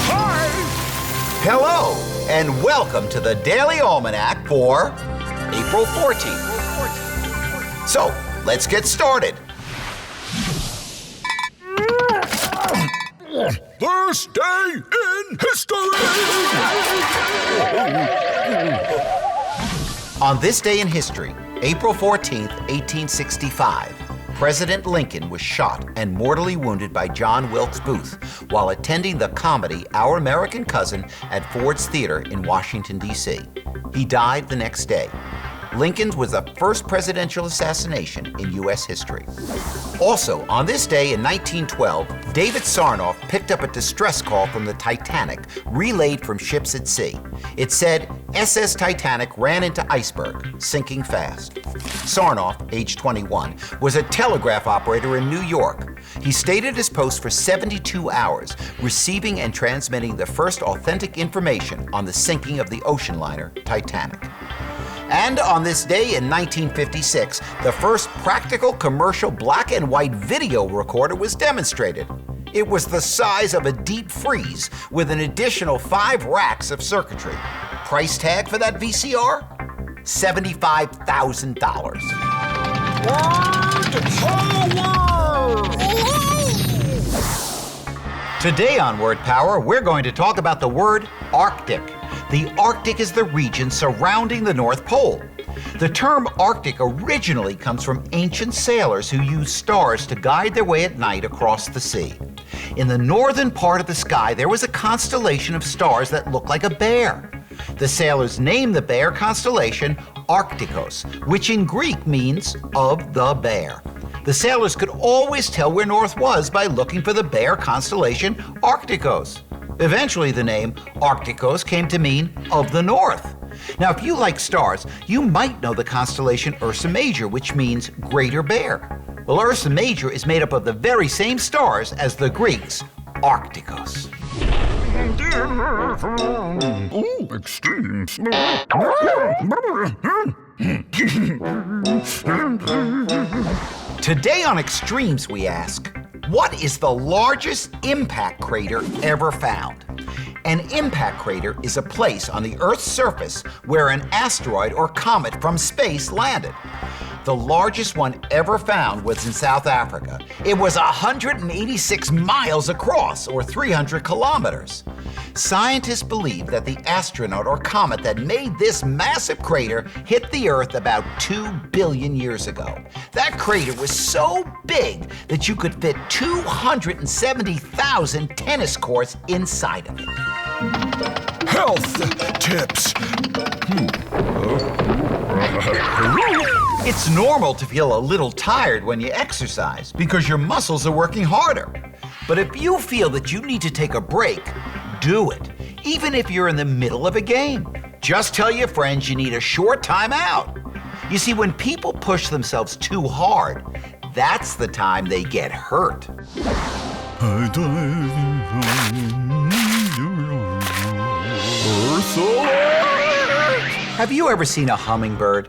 Hi! Hello, and welcome to the Daily Almanac for April 14th. So, let's get started. This day in history! On this day in history, April 14th, 1865, President Lincoln was shot and mortally wounded by John Wilkes Booth while attending the comedy Our American Cousin at Ford's Theater in Washington, D.C. He died the next day. Lincoln's was the first presidential assassination in U.S. history. Also, on this day in 1912, David Sarnoff picked up a distress call from the Titanic, relayed from ships at sea. It said, SS Titanic ran into iceberg, sinking fast. Sarnoff, age 21, was a telegraph operator in New York. He stayed at his post for 72 hours, receiving and transmitting the first authentic information on the sinking of the ocean liner Titanic. And on this day in 1956, the first practical commercial black and white video recorder was demonstrated. It was the size of a deep freeze with an additional 5 racks of circuitry. Price tag for that VCR? $75,000. Today on Word Power, we're going to talk about the word Arctic. The Arctic is the region surrounding the North Pole. The term Arctic originally comes from ancient sailors who used stars to guide their way at night across the sea. In the northern part of the sky, there was a constellation of stars that looked like a bear. The sailors named the bear constellation Arcticos, which in Greek means of the bear. The sailors could always tell where north was by looking for the bear constellation Arcticos. Eventually, the name Arcticos came to mean of the north. Now, if you like stars, you might know the constellation Ursa Major, which means greater bear. Well, Ursa Major is made up of the very same stars as the Greeks' Arcticos. Ooh, extreme. Today on Extremes, we ask, what is the largest impact crater ever found? An impact crater is a place on the Earth's surface where an asteroid or comet from space landed. The largest one ever found was in South Africa. It was 186 miles across, or 300 kilometers. Scientists believe that the astronaut or comet that made this massive crater hit the Earth about 2 billion years ago. That crater was so big that you could fit 270,000 tennis courts inside of it. Health tips. It's normal to feel a little tired when you exercise because your muscles are working harder. But if you feel that you need to take a break, do it, even if you're in the middle of a game. Just tell your friends you need a short time out. You see, when people push themselves too hard, that's the time they get hurt. Have you ever seen a hummingbird?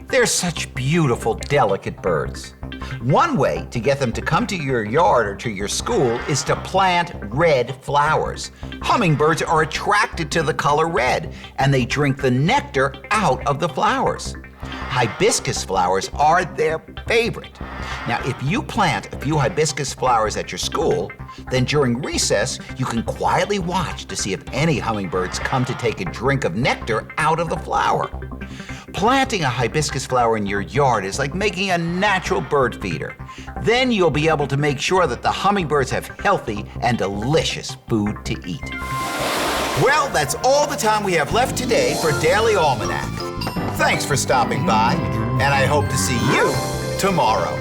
They're such beautiful, delicate birds. One way to get them to come to your yard or to your school is to plant red flowers. Hummingbirds are attracted to the color red, and they drink the nectar out of the flowers. Hibiscus flowers are their favorite. Now, if you plant a few hibiscus flowers at your school, then during recess, you can quietly watch to see if any hummingbirds come to take a drink of nectar out of the flower. Planting a hibiscus flower in your yard is like making a natural bird feeder. Then you'll be able to make sure that the hummingbirds have healthy and delicious food to eat. Well, that's all the time we have left today for Daily Almanac. Thanks for stopping by, and I hope to see you tomorrow.